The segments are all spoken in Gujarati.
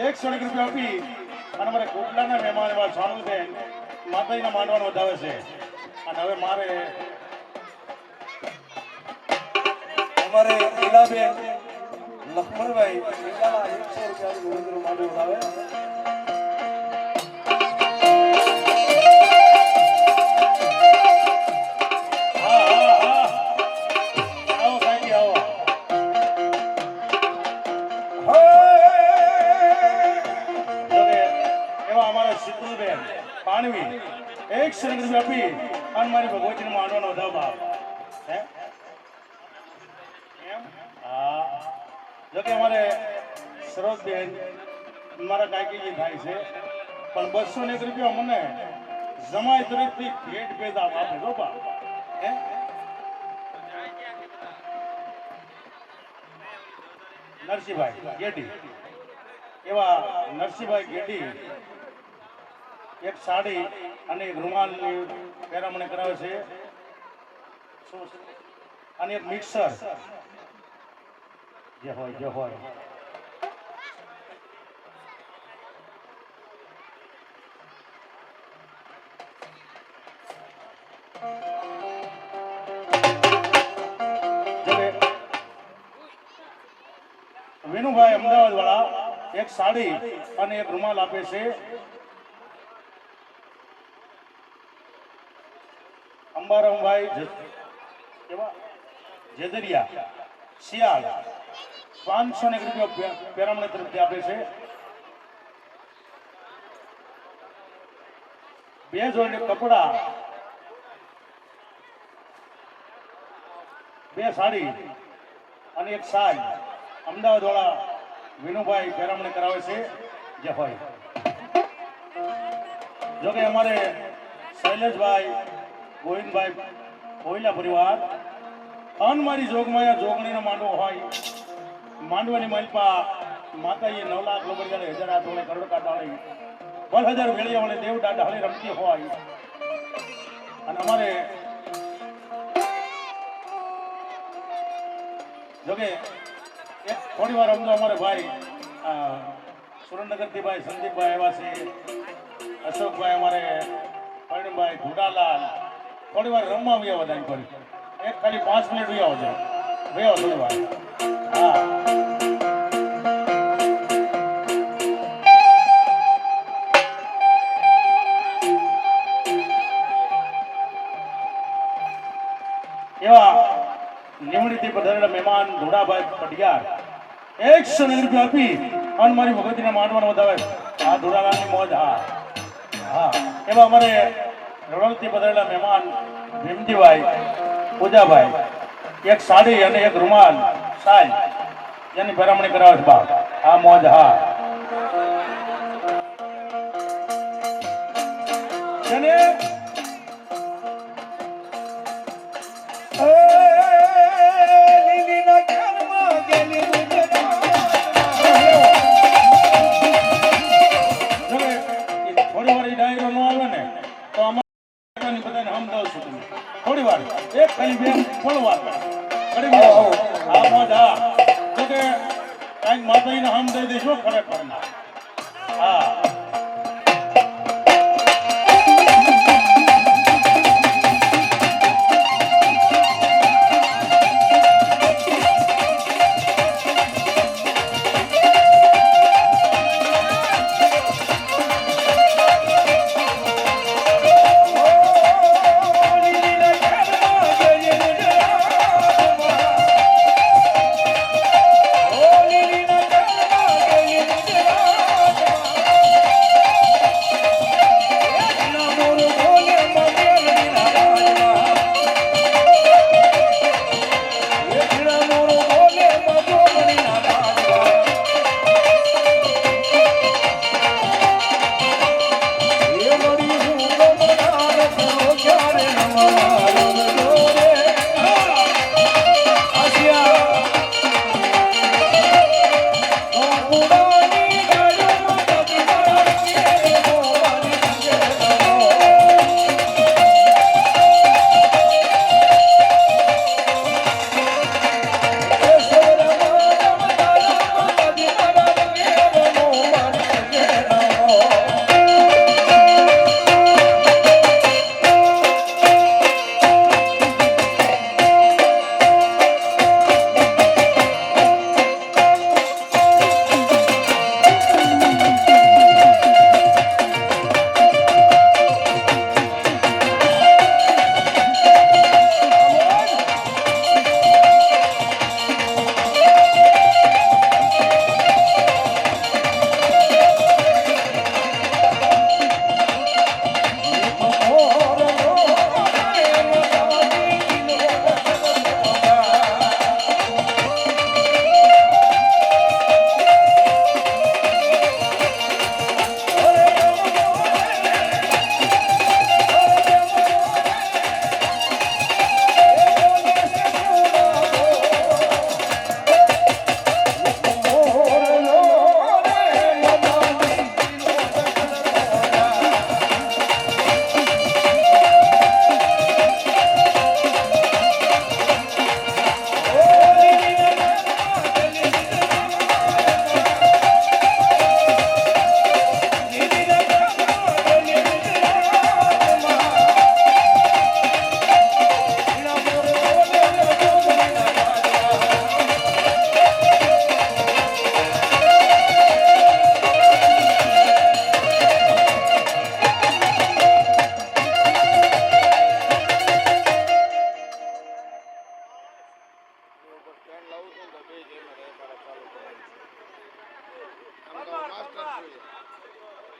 એક ₹100 આપી અને મારે કોટલાના મહેમાન એવા સોનલબેન માતાજીના માંડવાનો વધાવે છે અને હવે મારે અમારે ઈલાબેન લક્ષ્મણભાઈ ઈલાલા ₹100 ગોવિંદનો માંડવો વધાવે. પાણવી ₹100 આપી અને મારી ભગવતીને માંડવાનો વધાવ બાપ હે એમ હા જોકે અમારે સરોજબેન મારા કાકીજી થાય છે પણ ₹201 મને જમાઈ તરફથી ભેટ ભેદ આપે જો બા હે નરસિંહભાઈ ગેડી એવા નરસિંહભાઈ ગેડી એક સાડી અને એક રૂમાલની પહેરામણી કરાવે છે અને એક મિક્સર જે હોય વિનુભાઈ અમદાવાદ વાળા એક સાડી અને એક રૂમાલ આપે છે. અંબારામભાઈ જેદરિયા શિયાળ ₹501 પેરામણી તરફથી આપે છે. 2 જોડી કપડા 2 સાડી અને એક સાજ અમદાવાદ વાળા વિનુભાઈ પેરામણી કરાવે છે જે હોય જોકે અમારે શૈલેષભાઈ ગોવિંદભાઈ કોયલા પરિવાર અનમારી જોગમાયા જોગણીનો માંડવો હોય માંડવાની માલપા માતાજી 9 લાખ લોબડિયાને 1000 હાથોળે કરોડ કાટાળી 1000 વેળિયાવાળે દેવ દાડા હળી રમતી હોય અને અમારે જોકે એક થોડી વાર અમદો અમારે ભાઈ સુરેન્દ્રનગરથી ભાઈ સંદીપભાઈ આવ્યા છે અશોકભાઈ અમારે પરણભાઈ ધુડાલાલ થોડી વાર રમવા આવ્યા બધા કરી એક ખાલી 5 મિનિટ આવ્યો છે ભાઈ થોડી વાર હા એવા નિમણીથી પધારેલા મહેમાન ધોડાભાઈ પટિયાર ₹100 આપી અને મારી ભગવતીને માંડવાનો વધાવે આ ધોડાલાલની મોજ હા હા એવા અમારે રણોલથી પધારેલા મહેમાન ભીમજીભાઈ પૂજાભાઈ એક સાડી અને એક રૂમાલ સાજ એની ભરામણી કરાવે છે બાપ આ મોજ હા જેને થોડી વાર એક ખાલી બે થોડું વાર આ મોજ હા તો કે કઈક માતાજીને હમ દઈ દઈશું ખરેખર ના હા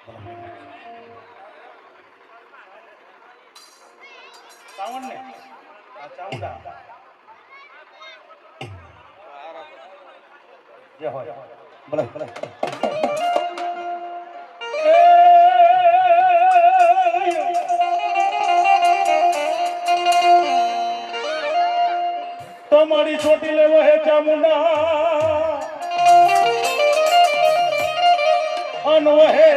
ચાવણ ને આ ચાવડા જે હોય ભલે ભલે તમારી છોટી લેવો હે ચામુંડા અનો હે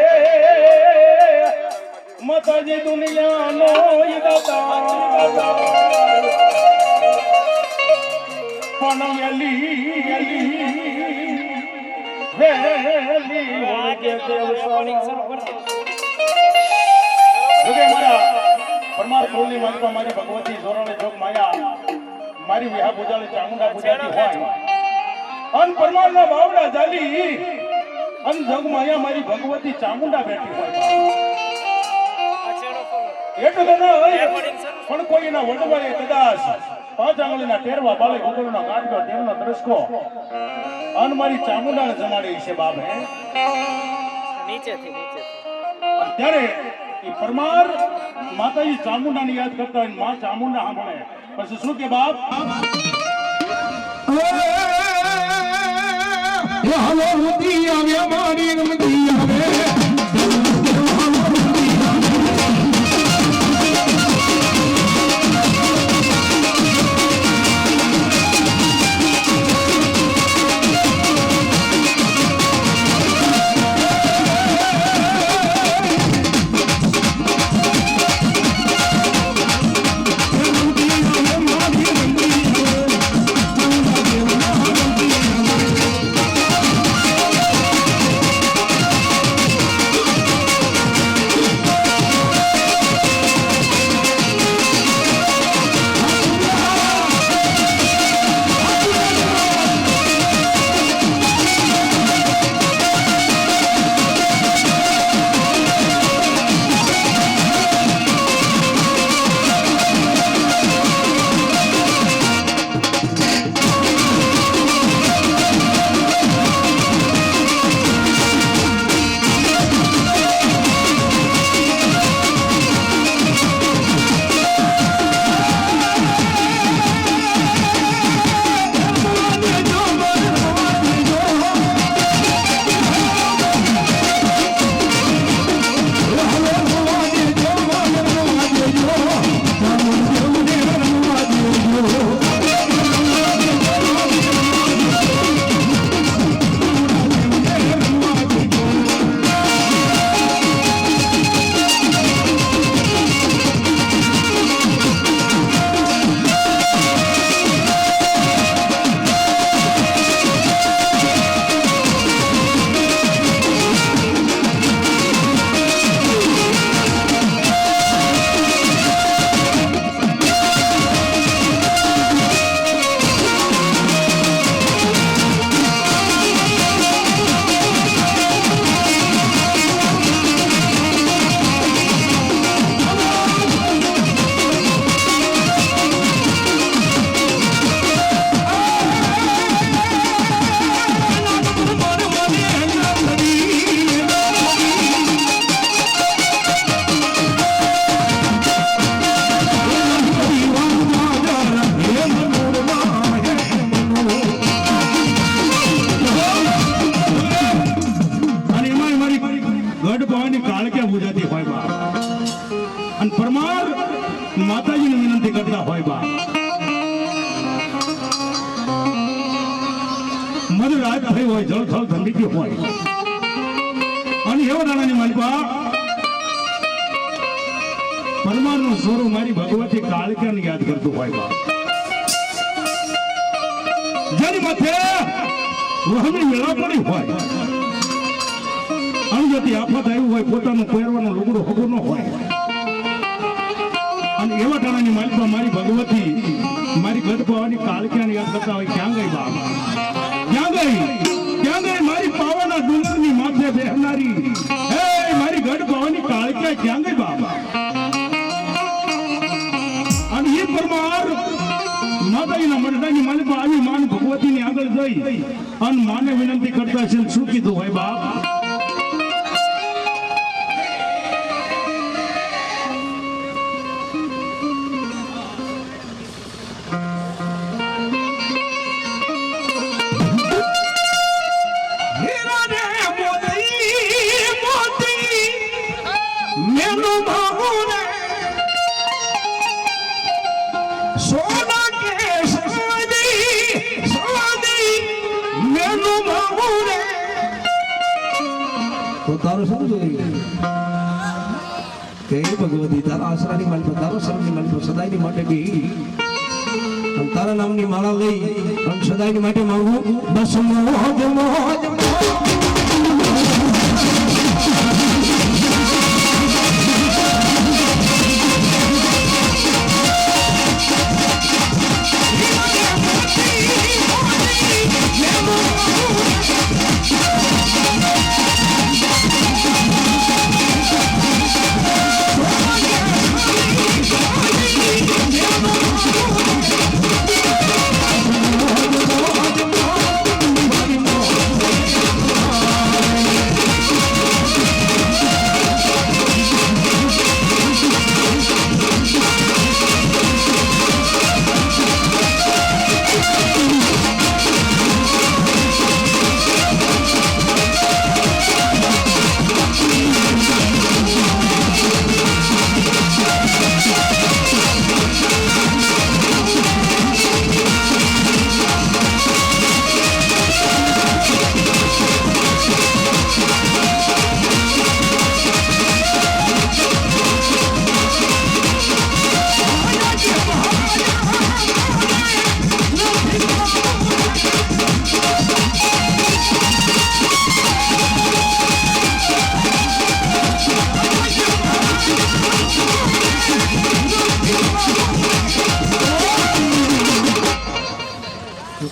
માતાજી દુનિયાનો દાતા પણ વેલી વાગે દેવ જોકે મારા પરમાર કુળની માતા મારી ભગવતી ધોરણે જોગ માયા મારી વિહા પૂજાની ચામુંડા પૂજાતી હોય અન પરમારના બાવડા જાલી અન જોગ માયા મારી ભગવતી ચામુંડા બેઠી હોય એટલું તો ના હોય પણ કોઈ એના વડવાએ કદાચ 5 આંગળીના ટેરવા બાલે ગુગળનો કાઢ્યો તેમનો દ્રષ્કો અન મારી ચામુંડાને જમાડી છે બાપ હે નીચેથી ત્યારે એ પરમાર માતાજી ચામુંડાને યાદ કરતા હોય માં ચામુંડા સાંભળે પછી શું કે બાપ એ હલો રૂતી આવ્યા મારી રમતી આવે માતાજીને વિનંતી કરતા હોય બા મધ રાત થઈ હોય જળ થળ ઠંડી હોય અને એવા દાણાની માલિકા પરમારનું સ્વરૂપ મારી ભગવતી કાળિકાને યાદ કરતું હોય બા જેની માથે વહમી મેળા પડી હોય અંગતી આફત આવ્યું હોય પોતાનું પહેરવાનું લુગડું હગું ન હોય અને એવા ટાણાની માલિકા મારી ભગવતી મારી ગઢપવાની કાળિકાને યાદ કરતા હોય ક્યાં ગઈ બા ક્યાં ગઈ મારી પાવાના ડુંગરની માથે બેહનારી હે મારી ગઢપવાની કાળિકા ક્યાં ગઈ બાબા અને એ પરમાર માતાજીના મઢડાની માલિકા આવી માન ભગવતીની આગળ જઈ અને માને વિનંતી કરતા છે શું કીધું હોય બાપ તો તારું શું જોઈએ કે હે ભગવતી તારા આશરાની માલ પર તારા શરણની માલ પર સદાયની માટે બી અને તારા નામની માળા લઈ અને સદાયની માટે માંગુ બસ મોજ મોજ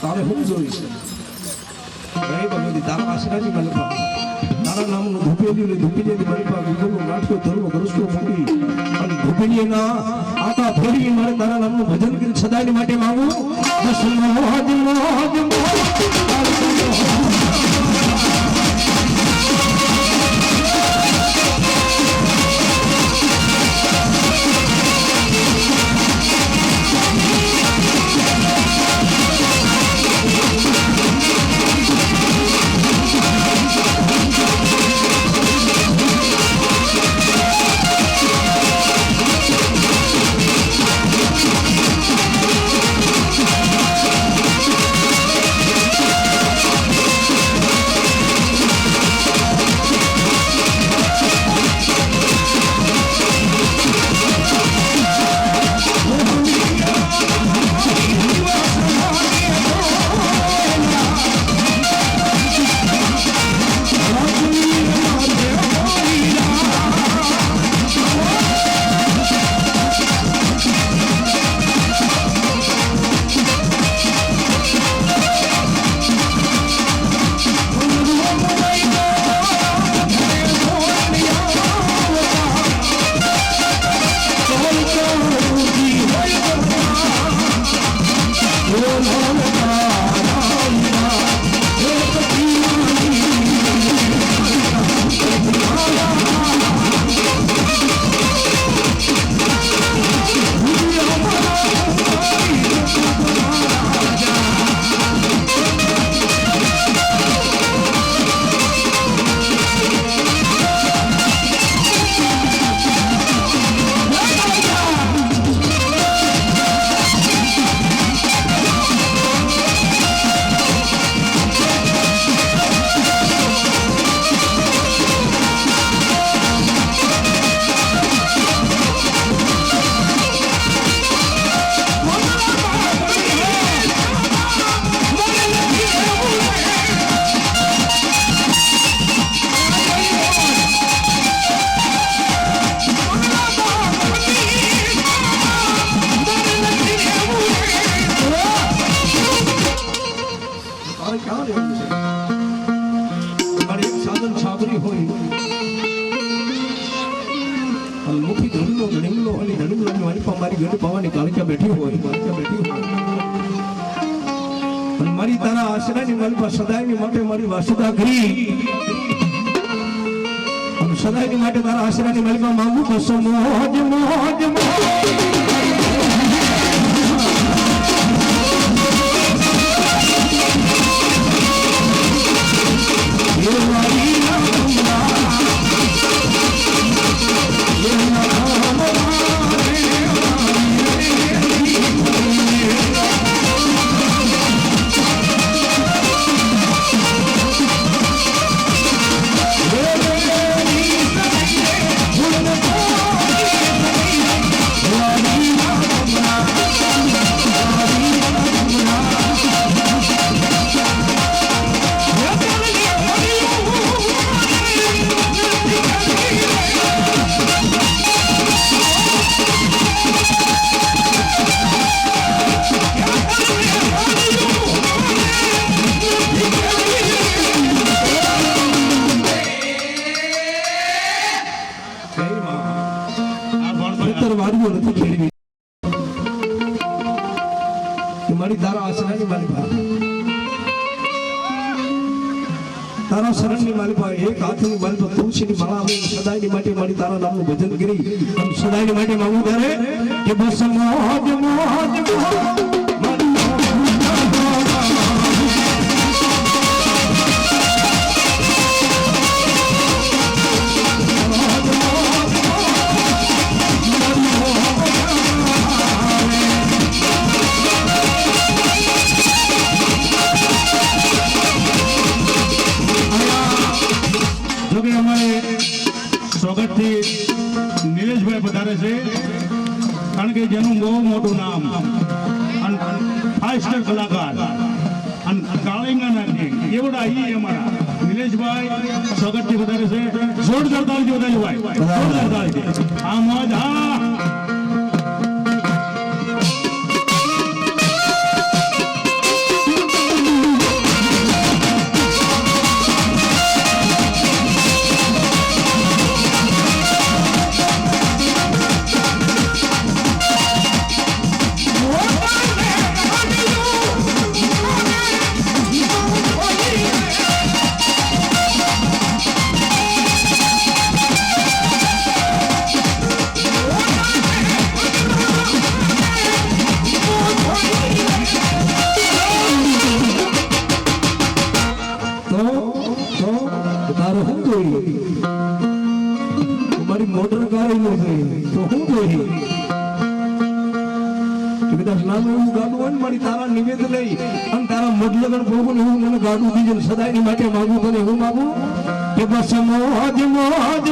તારે હું જોઈશ હે ભગવતી તારા આશરાની માલ પર તારા નામનું ધૂપેલી ધૂપીની મારી પર ગુગલનો નાટકો ધર્મ ગરસ્તો મૂકી અને ધૂપેલીના આતા ફેરી મારે તારા નામનું ભજન કરી સદાયની માટે માંગુ બસ મોજ મોજ મારી તારા આશરાની માલ પર સદાયની માટે મારી વાસુદા કરી અને સદાયની માટે તારા આશરાની માલ પર માંગુ બસ મોજ મોજ Yeah. માલિકા તારા શરણની માલિકા એક હાથની માલિકા તુલસીની માળા અમે સદાયની માટે મારી તારા નામનું ભજન કરી અને સદાયની માટે માંગુ ત્યારે કે બસ મોજ મોજ સ્વાગતથી નિલેશભાઈ પધારે છે કારણ કે જેનું બહુ મોટું નામ અને 5 સ્ટાર કલાકાર અને કાળિંગાના એવડા અહીં અમારા નિલેશભાઈ સ્વાગતથી પધારે છે. જોરદાર તાળીથી વધારી ભાઈ, જોરદાર તાળીથી. આ મોજ હા મોટર ગાડી નો તો હું જોઈ કદાચ નામ એવું ગાડું હોય ને મારી તારા નિવેદ લઈ અને તારા મોઢલગન ભોગું એવું મને ગાડું દીજે સદાયની માટે માગું તને હું માગું કે બસ મોજ મોજ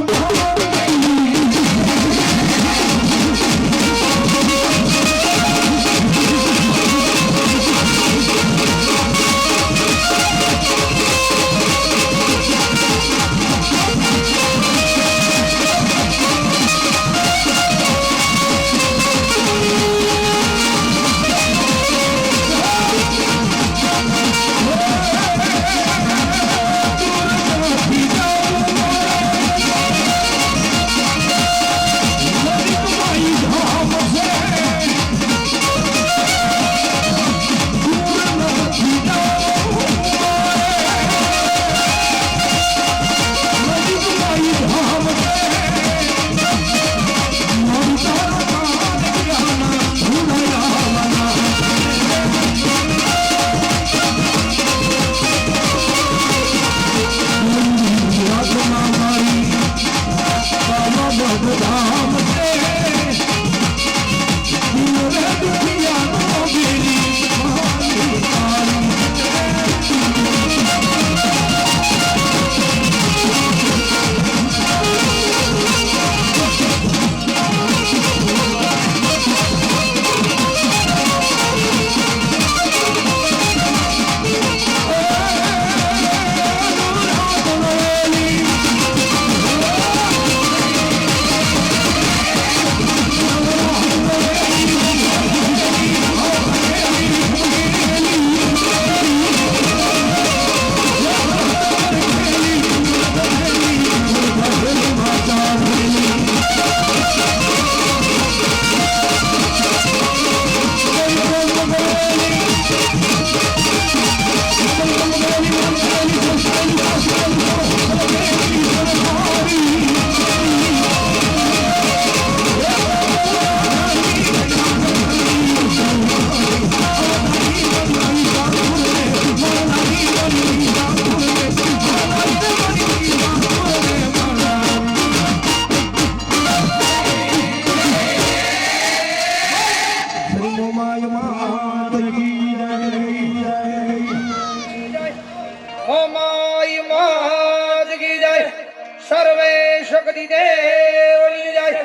सर्वे शक्ति देवनी जय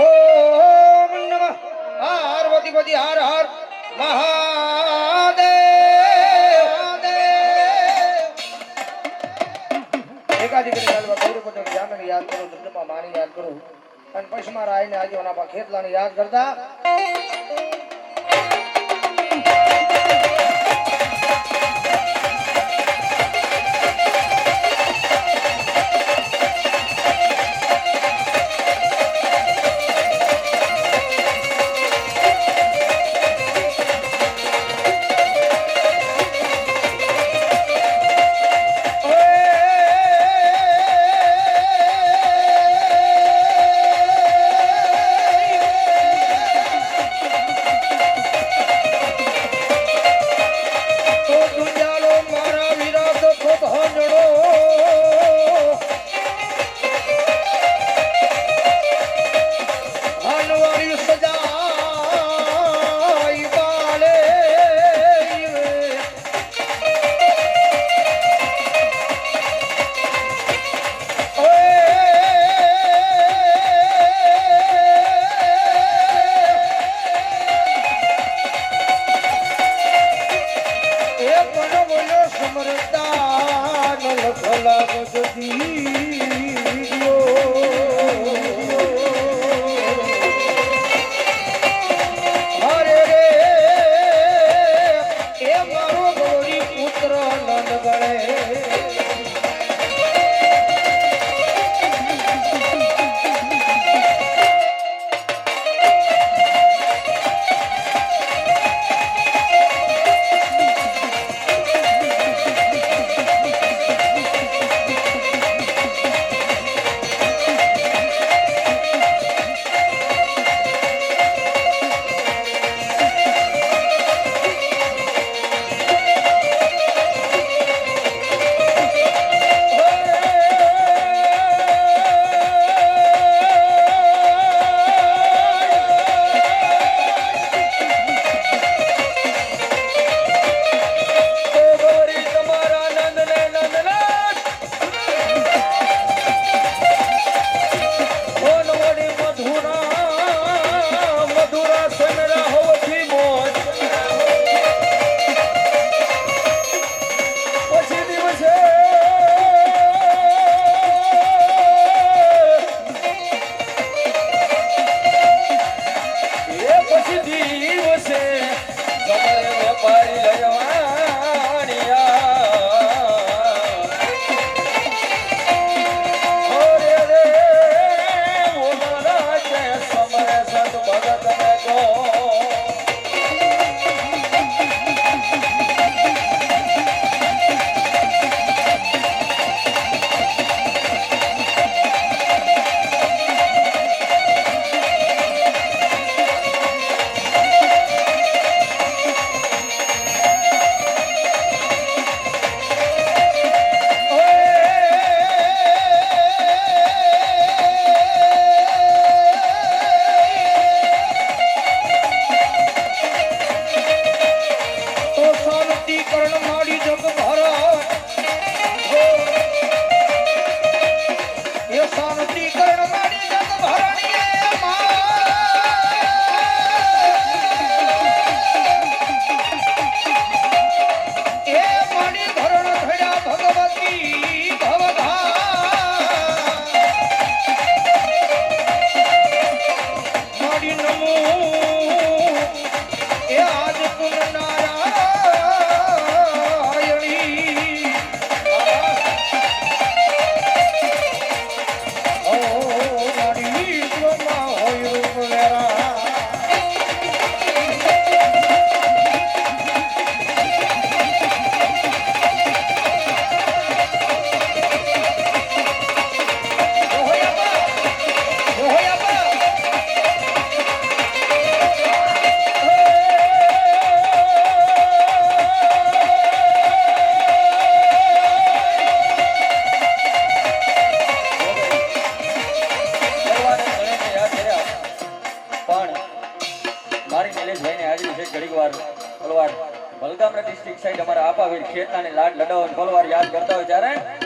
ओम नमः पार्वतीपति हर हर महादेव एकाधिक याद करो दुर्गमा मानी याद करो અને પછી મારા આઈને આજે ઓના પા ખેતલાને યાદ કરતા અમરતા લખલા ગગદીયો હરે રે એ મારો ગૌરી પુત્ર નંદ ગણે બલગામરા ડિસ્ટ્રિક્ટ સાઈડ અમારા આપાવીર ખેતનાને લાડ લડાવ કોલવાર યાદ કરતા હોય ત્યારે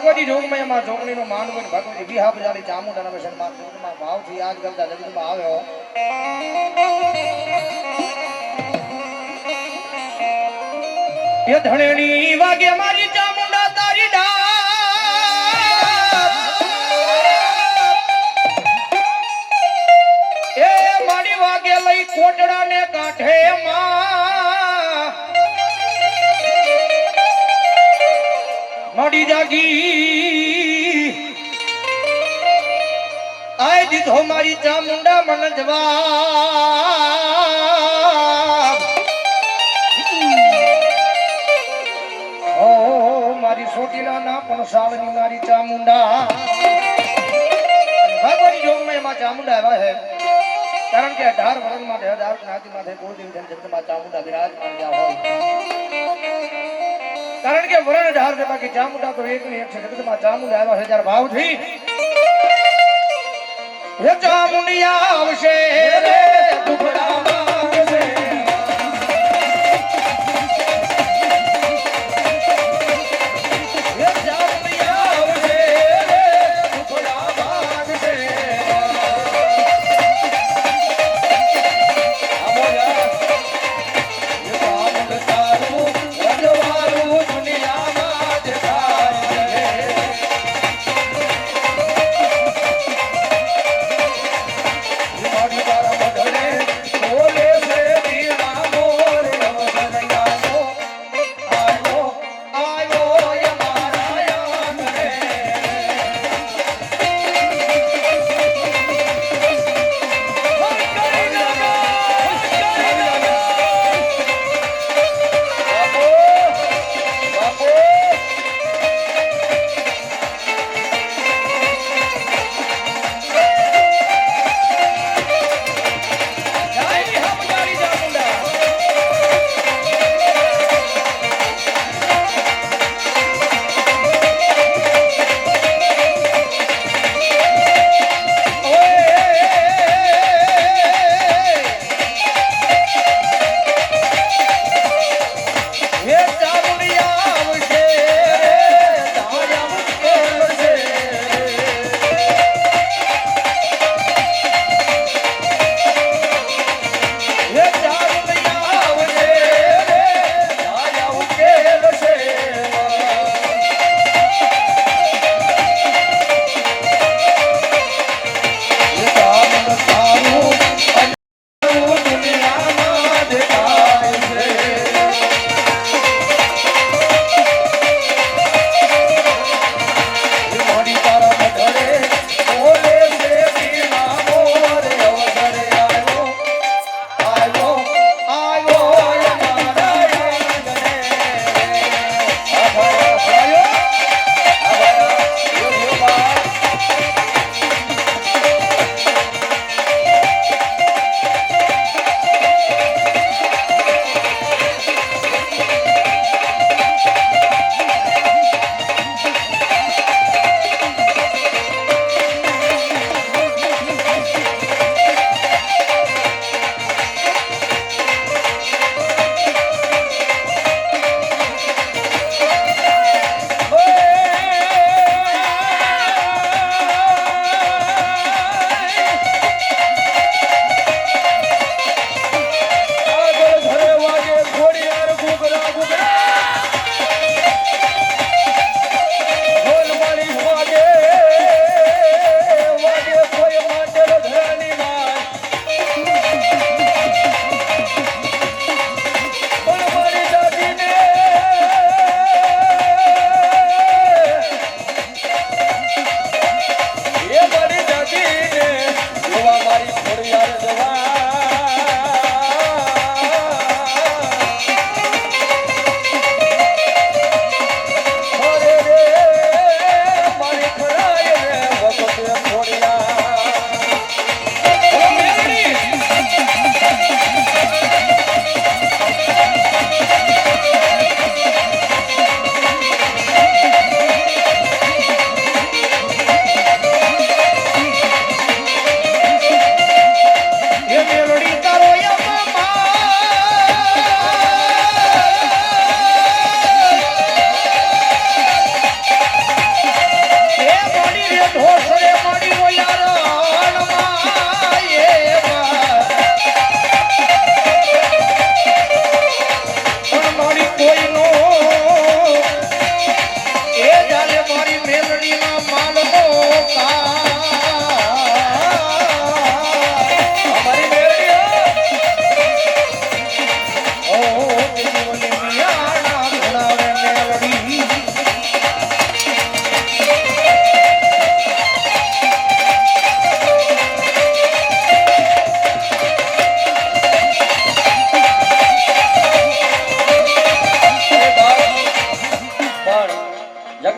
ભગવતી જોગમયમાં જોગણીનો માંડવો ને ભગવતી વિહા બજારી ચામુંડાના વસનમાં જગતમાં ભાવથી યાદ કરતા જગતમાં આવ્યો એ ધણેની વાગે મારી ચામુંડા તારી એ મારી વાગે લઈ કોટડાને કાંઠે માડી જાગી આય દીધો મારી ચામુંડા મન જવાબ ઓ મારી સોટીલા ના પણ સાવની મારી ચામુંડા ભગવાન જોગમયમાં ચામુંડા આવ્યા હે કારણ કે 18 વર્ષ માટે 18 જ્ઞાતિ માટે કુળદેવી ધન જગતમાં ચામુંડા વિરાજમાન થયા હોય કારણ કે વરણ 18 છે બાકી ચામુંડા તો એક ને એક છે જગતમાં ચામુંડા આવ્યા છે જ્યારે ભાવથી હે ચામુંડિયા આવશે રે દુખડા માંગશે હે ચામુંડિયા આવશે રે દુખડા માંગશે આવો યાર એ ચામુંડ તારું રજવાડું દુનિયામાં જ થાય છે મારી તારા બદલે બોલ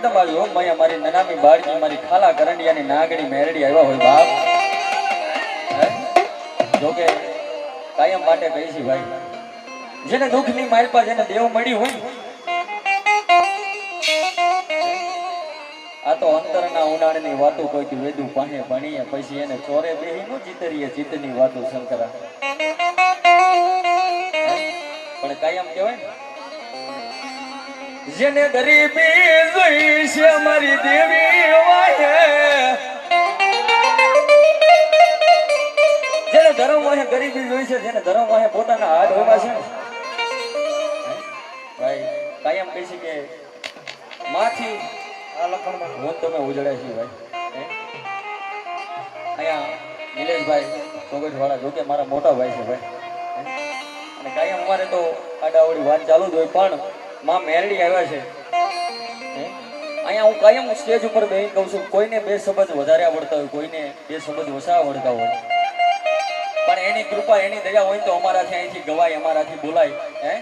જગદંબા જો મૈયા મારી નનામી બાળકી મારી ખાલા કરંડિયાની નાગણી મેરડી આવ્યા હોય બાપ હે? જોકે કાયમ માટે કહી છે ભાઈ જેને દુઃખની માલપા જેને દેવ મળી હોય આ તો અંતરના ઉનાળની વાતો કોઈક વેદું પાહે ભણીએ પછી એને ચોરે બેહી નો ચિતરીએ ચિત્તની વાતો શંકરા પણ કાયમ કહેવાય ને જેને ગરીબી જોઈ છે મારી દેવી વાહે જેને ધર્મ વાહે ગરીબી જોઈ છે જેને ધર્મ વાહે પોતાના હાથ હોવા છે ભાઈ કાયમ કહી છે કે માથી આ લખણમાં હું તમે ઉજળાય છે ભાઈ અહીંયા નિલેશભાઈ ચોગઠવાળા જોકે મારા મોટા ભાઈ છે ભાઈ અને કાયમ અમારે તો આડાવડી વાત ચાલુ જ હોય પણ માં મેરડી આવ્યા છે અહીંયા હું કાયમ સ્ટેજ ઉપર બેસી કહું છું કોઈને બે શબ્દ વધારે આવડતા હોય કોઈને બે શબ્દ ઓછા આવડતા હોય પણ એની કૃપા એની દયા હોય તો અમારાથી અહીંથી ગવાય અમારાથી બોલાય હે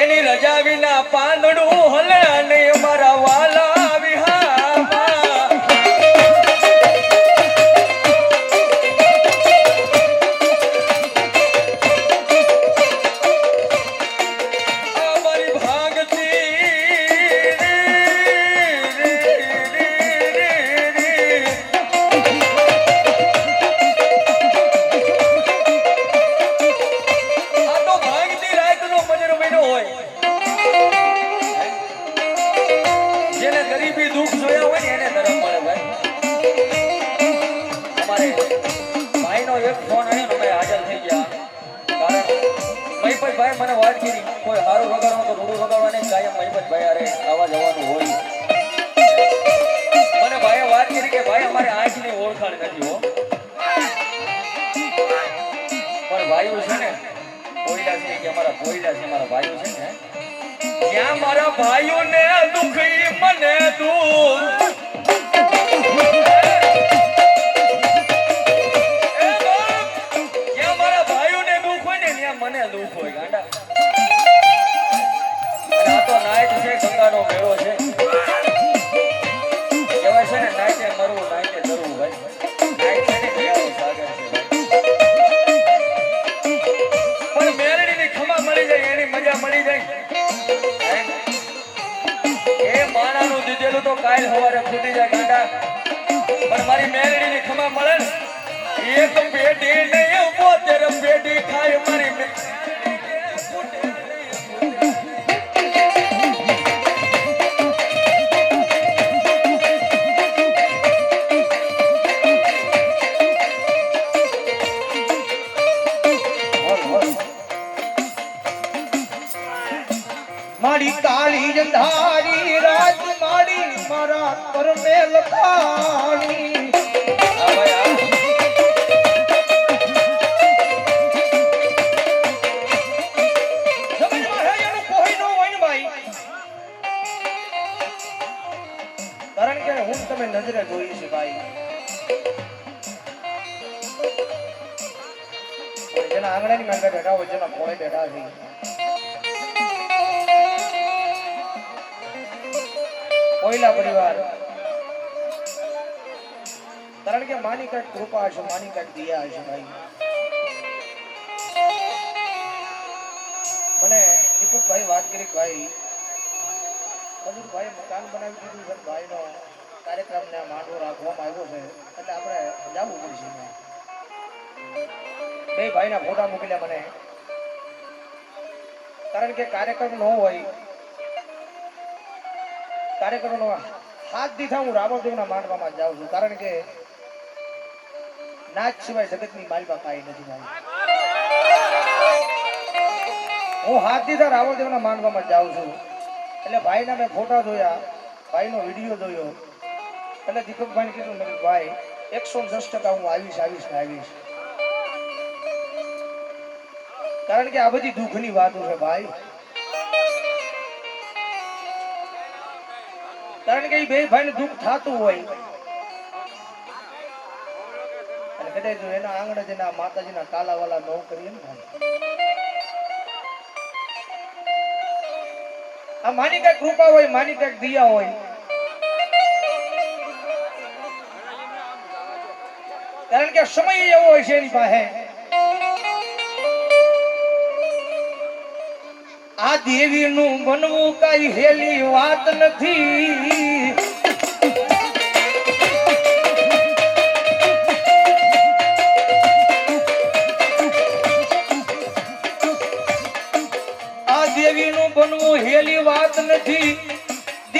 એની રજા વિના પાંદડું હલે અને અમારા વાલા વિહામાં અમારી ભાગતી આ તો ભાગતી રાતનો મજર બન્યો હોય જેને ગરીબી દુઃખ જોયા હોય ને એને ધરમ મળે ભાઈ અમારે ભાઈનો એક ફોન આવ્યો ને અમે હાજર થઈ ગયા કારણ મહીપતભાઈ મને વાત કરી કોઈ સારું વગાડવાનું તો રૂડું વગાડવાની કાયમ મહીપતભાઈ અરે આવા જવાનું હોય મને ભાઈએ વાત કરી કે ભાઈ અમારે આંખની ઓળખાણ નથી હો પણ ભાઈઓ છે ને કોયડા છે કે અમારા કોયડા છે મારા ભાઈઓ છે ને જ્યાં મારા ભાઈઓને દુઃખ ઈ મને દુઃખ જ્યાં મારા ભાઈઓને દુઃખ હોય ને ત્યાં મને દુઃખ હોય ગાંડા અને આ તો નાઈટ છે ગંગાનો મેળો છે કહેવાય છે ને નાઈટે મરવું નાઈટે તરવું ભાઈ નાઈટ છે ને મેળો સાગર છે પણ મેરડીની ખમા મળી જાય એની મજા મળી જાય એ માણાનું દીધેલું તો કાલ સવારે ફૂટી જાય ગાંડા પણ મારી મેરડીની ખમા મળે ને એક પેટી નહીં 72 પેટી ખાય મારી મારી કાળી જંધારી રાત મારી મારા કરમે લખાણી આ ભાઈ આ જમીનમાં હે એનું કોઈ નો હોય ને ભાઈ કારણ કે હું તમે નજરે જોઈ છે ભાઈ જેના આંગણાની માંગે બેઠા હોય જેના કોળે બેઠા છે કોયલા પરિવાર કારણ કે માની કઈક કૃપા હશે માની કઈક દયા હશે ભાઈ મને દીપકભાઈ વાત કરી કે ભાઈ ભાઈ મકાન બનાવી દીધું છે ભાઈનો કાર્યક્રમને માંડવો રાખવામાં આવ્યો છે એટલે આપણે જવું પડશે બે ભાઈના ફોટા મોકલ્યા મને કારણ કે કાર્યક્રમ ન હોય કાર્યક્રમનો હાથ દીધા હું રાવણદેવના માંડવામાં જાઉં છું કારણ કે નાચ સિવાય જગતની માલમાં કાંઈ નથી ભાઈ હું હાથ દીધા રાવણદેવના માંડવામાં જાઉં છું એટલે ભાઈના મેં ફોટા જોયા ભાઈનો વિડીયો જોયો એટલે દીપકભાઈને કીધું મેં ભાઈ 110% હું આવીશ કારણ કે આ બધી દુઃખની વાતો છે ભાઈ કારણ કે બે ભાઈને દુઃખ થતું હોય અને કદાચ જો એના આંગણે જેના માતાજીના કાલાવાલા ન કરીએ ને ભાઈ આ માની કઈક કૃપા હોય માની કઈક દયા હોય કારણ કે સમય એવો હોય છે એની પાસે. આ દેવીનું બનવું કઈ હેલી વાત નથી. આ દેવીનું બનવું હેલી વાત નથી.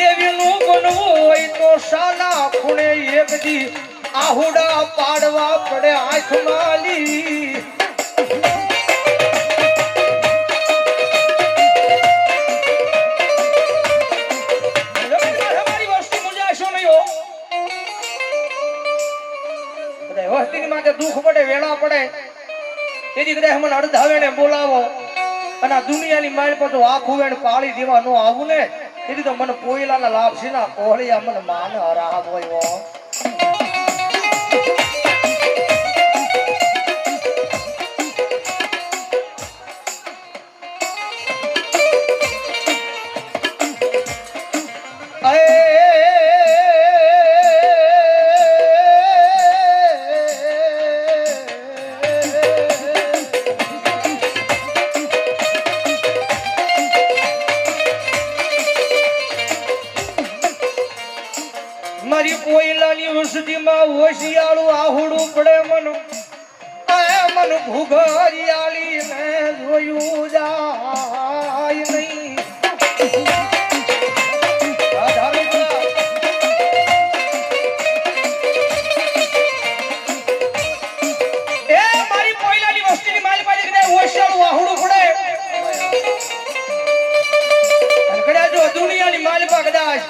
દેવીનું બનવું હોય તો શાના ખૂણે એક દી આહુડા પાડવા પડે આંખમાં લી. વસ્તીની માટે દુઃખ પડે વેળા પડે તેથી કદાચ મને અડધાવે બોલાવો અને આ દુનિયાની માઇલ પર તો આખું વેણ પાળી દેવા નો આવું ને તેથી તો મને પોયલાના લાભ છે ના કોહળિયા મને માન હરામ હોય. મારી કોયલાની વસતીમાં હોશિયાળું આહુડું પડે મન ભૂગરિયાળી ને જોયું જાય નહીં. મારી કોયલાની વસ્તીની મારી પાસે હોશિયાળું આહુડું પડે અને કદાચ જો દુનિયાની માલિકા કદાચ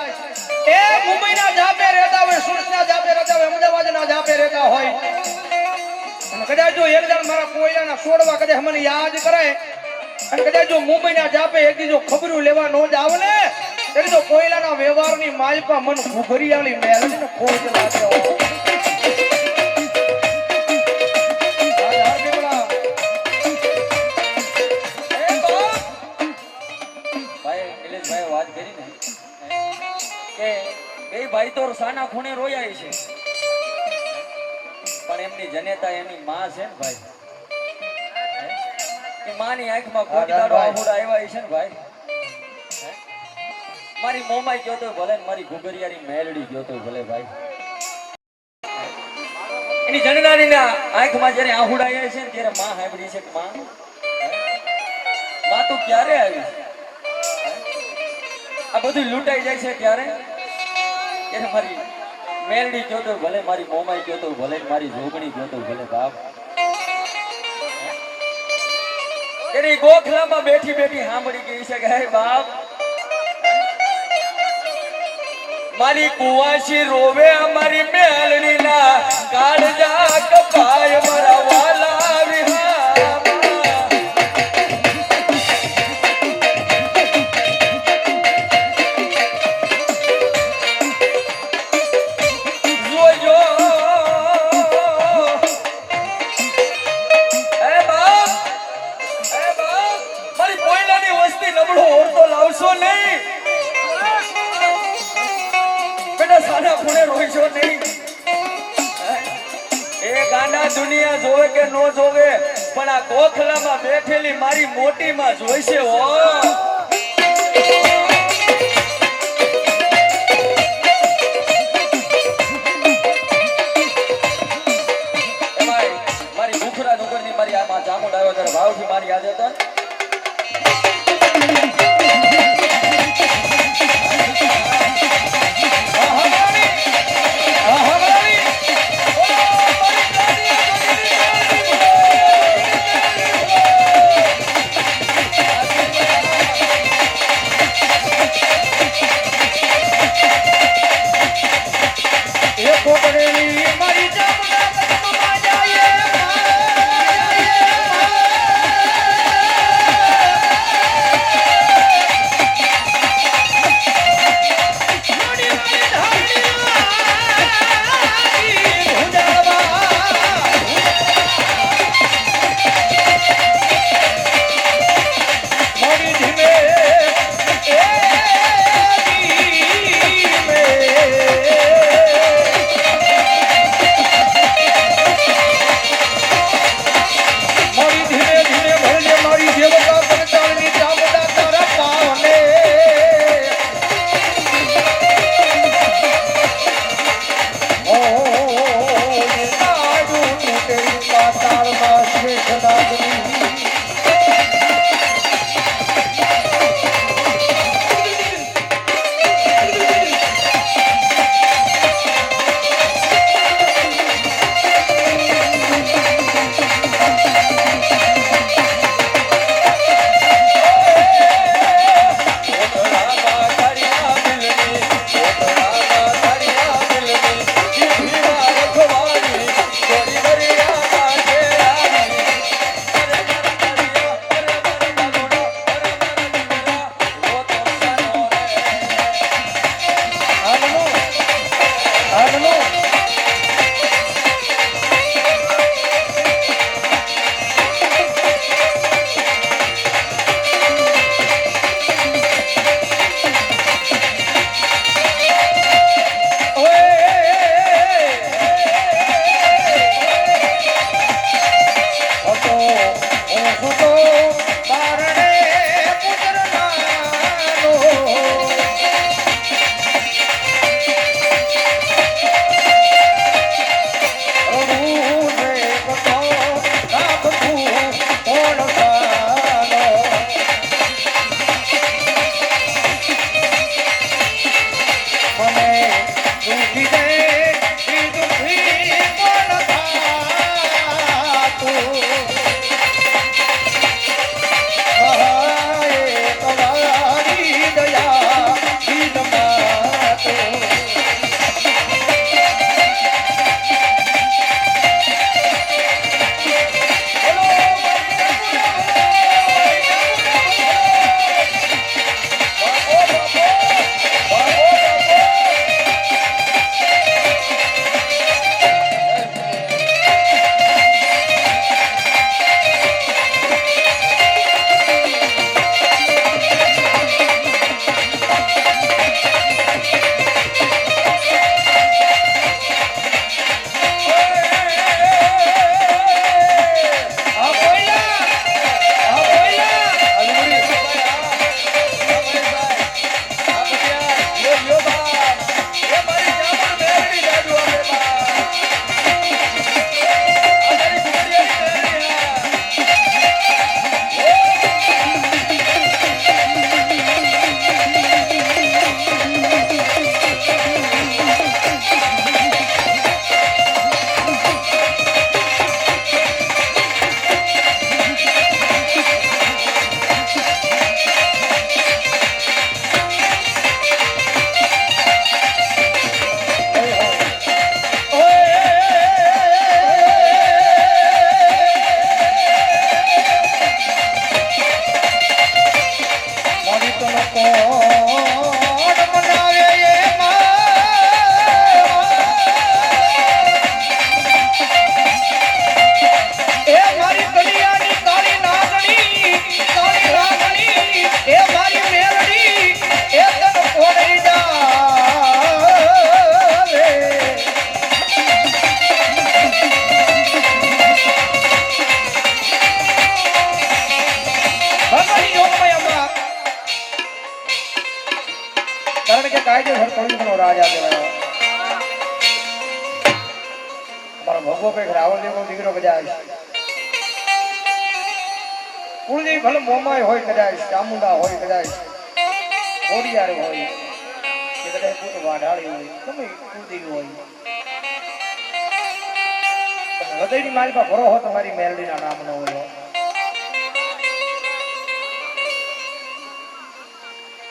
એ મુંબઈના જાપે રહેતા હોય, સુરતના જાપે રહેતા હોય, અમદાવાદના જાપે રહેતા હોય અને કદાચ જો એક જણ મારા કોયલાના છોડવા કદાચ મને યાદ કરે અને કદાચ જો મુંબઈના જાપે એક જો ખબરું લેવા નો જ આવે ને એટલે તો કોયલાના વ્યવહારની માલપા મન ઘુઘરિયાળી મેળવીને ખોજ લાગે. વાત કરી ને કે બે ભાઈ તો સાના ખૂણે રોયા છે પણ એમની જનેતા એની માં છે ને ભાઈ. એ માની આંખમાં કોઈ દાડો આહુડા આવ્યા છે ને ભાઈ. મારી મોમાઈ ગયો તો ભલે ને મારી ઘુઘરિયાની મેલડી ગયો તો ભલે ભાઈ. એની જનનારીના આંખમાં જ્યારે આહુડા આવ્યા છે ને ત્યારે માં સાંભળી છે કે માં તું ક્યારે આવી? આ બધું લૂંટાઈ જાય છે ત્યારે એને મારી મેલડી ગયો તો ભલે, મારી મોમાઈ ગયો તો ભલે, મારી જોગણી ગયો તો ભલે બાપ. એની ગોખલામાં બેઠી બેઠી સાંભળી ગઈ છે કે હે બાપ મારી કુવાસી રોવે અમારી મેલડી ના કાળજા કપાય મારા વાલા વિહા. દુનિયા જોવે કે નો જોવે પણ આ ગોખલામાં બેઠેલી મારી મોટી માં જોઈશે હો. મારી ભૂખરા ડુંગરની મારી આમાં ચામુંડ આવ્યો ત્યારે ભાવથી મારી યાદ હતા. દુખી દે ઈ દુખી કોણ થાતું મહાએ તમારી દયા ઈદ માતો કારણ કે કાયદેસર કળયુગનો રાજા કહેવાય મારો ભગવો કઈક રાવણદેવનો દીકરો કદાચ કુળદેવી ભલે મોમાય હોય કદાચ ચામુંડા હોય કદાચ કોડિયાર હોય કે કદાચ પૂત વાઢાળી હોય ગમે કુળદેવી હોય પણ હૃદયની મારી પાસે ભરો હો તમારી મેલડીના નામનો હોય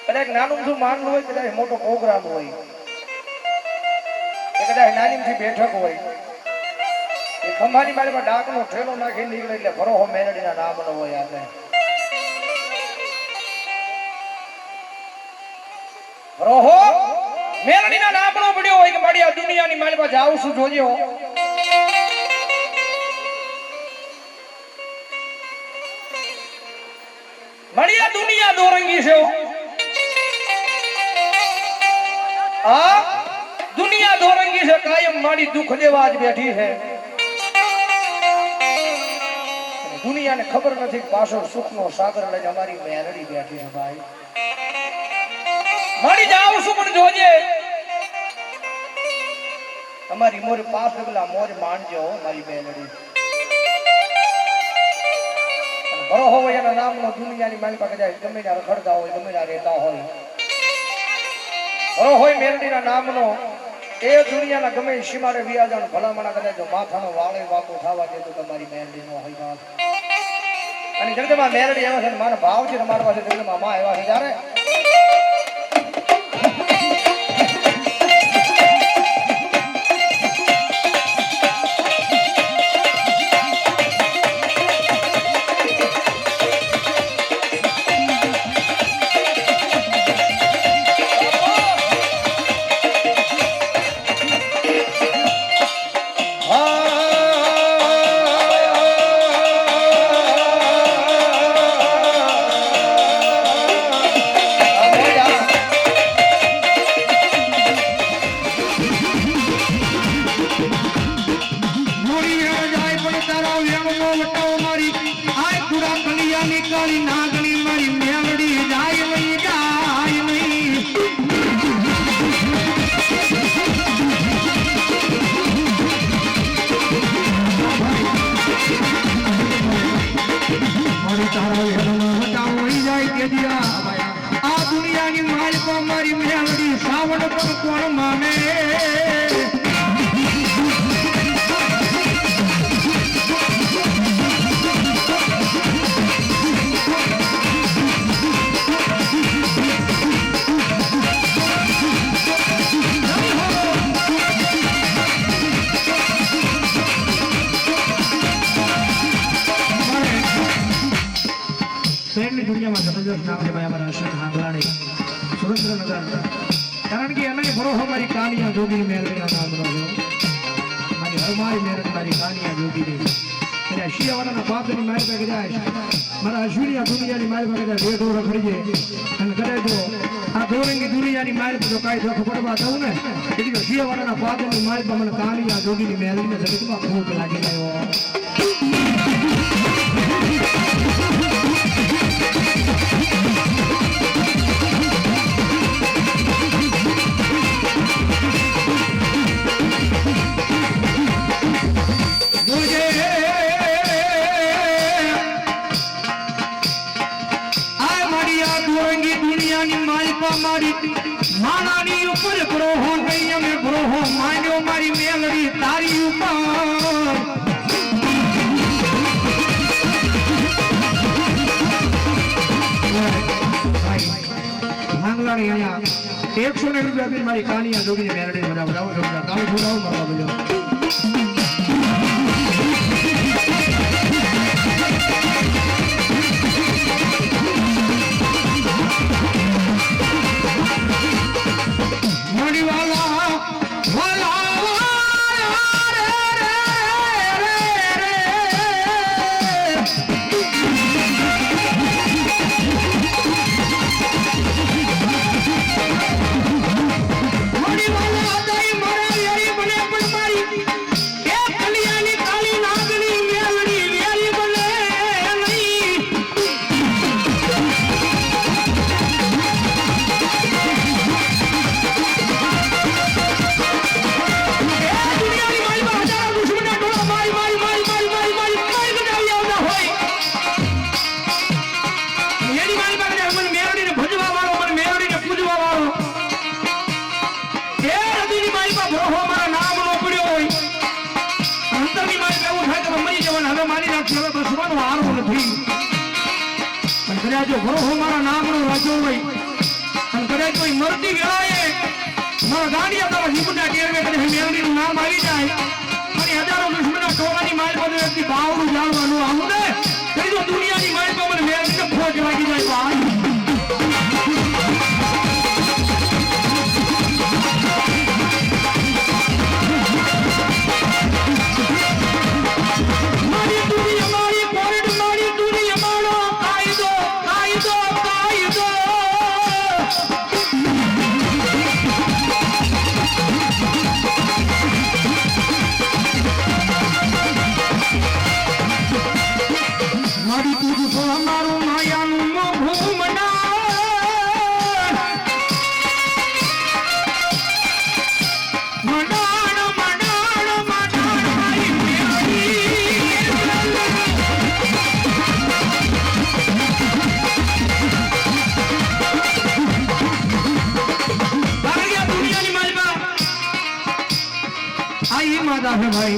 કદાચ નાનું શું માનવું હોય કદાચ મોટો પ્રોગ્રામ હોય કે કદાચ નાનીમથી બેઠક હોય એ ખંભાની મારી પર ડાકનો ઠેલો નાખી નીકળે એટલે ભરોહો મેલડીના નામનો હોય આપણે ભરોહો મેલડીના નામનો પડ્યો હોય કે મારી આ દુનિયાની મારી પાસે આવું શું જોજો મારી આ દુનિયા દોરંગી છે આ દુનિયા દોરંગી છે કાયમ મારી દુઃખ દેવા જ બેઠી છે દુનિયાને ખબર નથી પાછળ સુખનો સાગર લઈને અમારી મેલડી બેઠી છે ભાઈ મારી જાવ શું પણ જોજે તમારી મોર પાસ ડગલા મોર માનજો મારી મેલડી ભરો હોય એના નામનો દુનિયાની મારી પાસે જાય ગમે ત્યાં રખડતા હોય ગમે ત્યાં રહેતા હોય ભરો હોય મેલડીના નામનો એ દુનિયાના ગમે સીમાડે વિયાજાનું ભલામણા કદાચ માથાનો વાળે વાકો થવા દે તો તમારી મેલડી નો હોય અને જગદમાં મેલડી એવા છે મારા ભાવ છે તમારા પાસે જગદમાં માં એવા છે ત્યારે મેલડી સાવણ પણ કોણ માને શહેરની દુનિયામાં જબરજસ્ત નામ છે ભાઈ અમારા અશ્વિન હાંગલાણી સુરેન્દ્રનગર કારણ કે એને ભરોસો મારી કાનિયા જોગીની મેળવીના નામનો છે મારી હરમારી મહેનત મારી કાનિયા જોગીની એટલે શિયાવાળાના બાપની મારી પાસે જાય મારા અશ્વિનિયા દુનિયાની મારી પાસે જાય રેઢો રખડી જાય અને કરે જો આ ધોરંગી દુનિયાની મારી જો કાંઈ દખ પડવા દઉં ને એટલે શિયાવાળાના બાપની મારી પાસે મને કાનિયા જોગીની મેળવીને જગતમાં ખૂબ લાગી ગયો માણાની ઉપર ગ્રોહો નહીં અમે ગ્રોહો માન્યો મારી મેલડી તારી ઉપર ભાંગલાણી અહીંયા 100 રૂપિયા મારી કાનિયા જોગીની મેલડી બનાવો કાળું ફૂલાવું મારવા બોલ્યો જો ભરોસો મારા નામનો રાજો હોય અને કદાચ કોઈ મરતી વેળાએ મારા ગાંડિયા તારા જીવના ટેરવે કદાચ મેલડીનું નામ આવી જાય અને હજારો દુશ્મનના ટોળાની માલ પર વ્યક્તિ ભાવનું જાણવાનું આવું ને કરી જો દુનિયાની માલ પર મને મેલડીને ખોટ લાગી જાય ભાઈ ભાઈ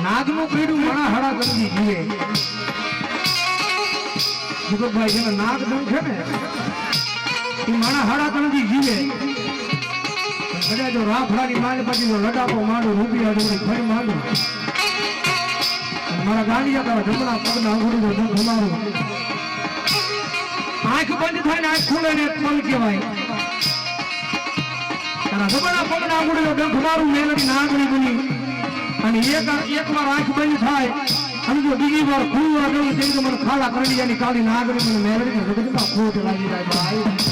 નાગનું પીડું મણા હડા ગંદી જીવે દીપકભાઈ જેને નાગ દમ છે ને એ મણા હડા ગંદી જીવે કદાચ જો રાફડાની માલ પછી લડાકો માંડું રૂપિયા જોડી ફરી માંડું મારા ગાંડિયા તારા જમણા પગના અંગૂઠો દુઃખ અમારું આંખ બંધ થાય ને આંખ ખુલે ને પલ કહેવાય જમણા પગના અંગૂઠો દુઃખ મારું મેલડી નાગણી બની અને એક વાર આંખ બંધ થાય અને જો બીજી વાર ખુલવા જવું તેમ તો મને ખાડા કરડિયાની કાળી નાગણી મને મેલડી હૃદયમાં ખોટ લાગી જાય ભાઈ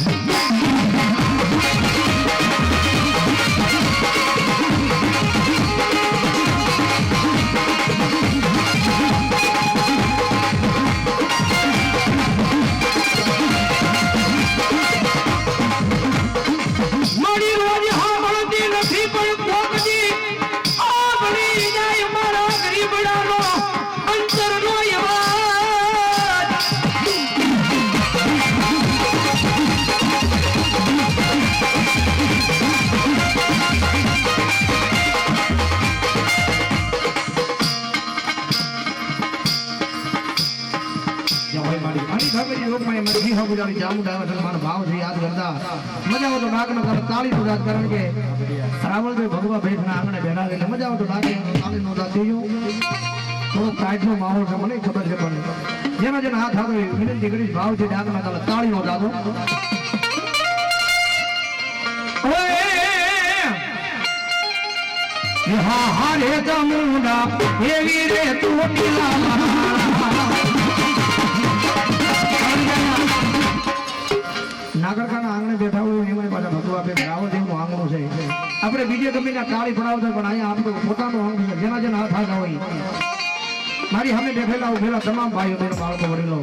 ચામુંડા આવે છે મારો ભાવ છે યાદ કરતા મજા આવે તો નાકનો તારે તાળી નો દાદ કારણ કે રાવણભાઈ ભગવા ભેટના આંગણે બેઠા છે એટલે મજા આવે તો નાકે તાળી નો દાદ થયો થોડો પ્રાઇઝનો માહોલ છે મને ખબર છે પણ જેના જેના હાથ આવે વિનંતી કરીશ ભાવ છે ડાકના તાલે તાળી નો દાદો હા હા રે ચામુંડા એવી રે તું નાગરકાના આંગણે બેઠા હોય એમાં પાછા ભગવા બેન રાવણદેવનું આંગણું છે આપણે બીજે ગમીના તાળી પડાવતા પણ અહીંયા આપણું પોતાનું આંગણું છે જેના જેના હાથ હાથ હોય મારી સામે બેઠેલા ઉભેલા તમામ ભાઈઓ બહેનો બાળકો વડીલો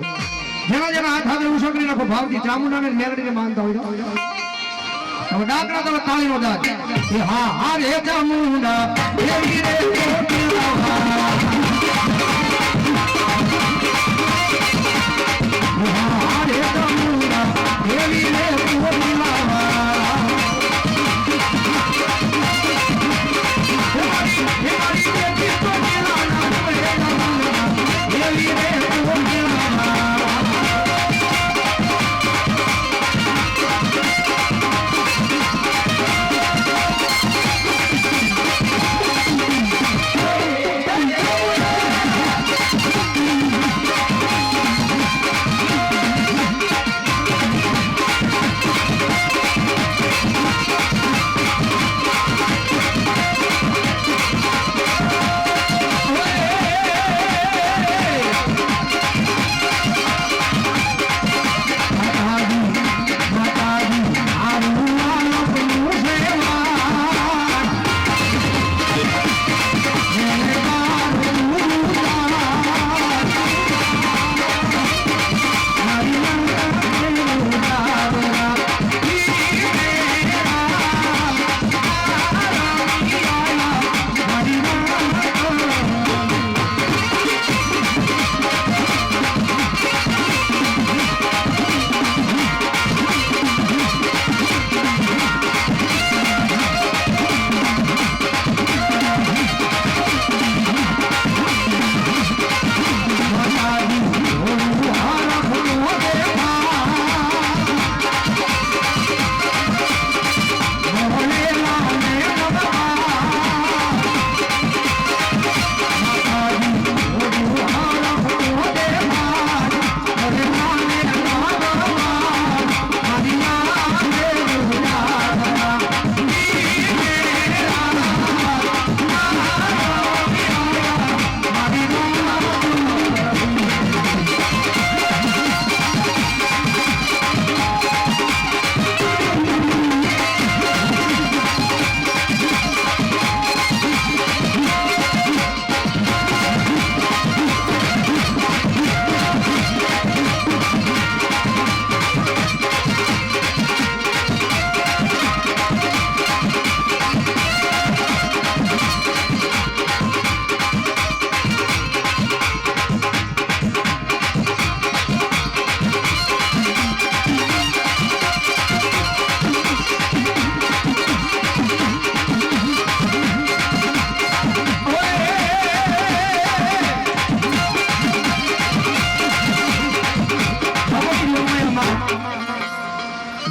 જેના જેના હાથ હાથ ઉછકરી નાખો ભાવથી ચામુંડાને મેરડીને માનતા હોય હવે ડાકરા તમે તાળી નો દાદ હા હા રે ચામુંડા એવી રે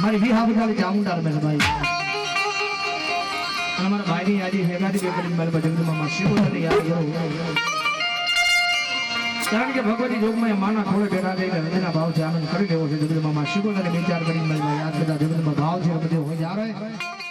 મારી વી હા બજાલી ચામુંડા મેલ ભાઈ અને મારા ભાઈની યાદી હેગાડી બેકડી મેલ બજંગમાં માં શિવોને યાદ કરો કારણ કે ભગવતી જોગમાં માના ખોળે બેઠા છે એટલે હૃદયના ભાવ છે આનંદ કરી દેવો છે જગદમાં માં શિવોને વિચાર કરી મેલ યાદ કરતા જગદમાં ભાવ છે બધે હોય જારે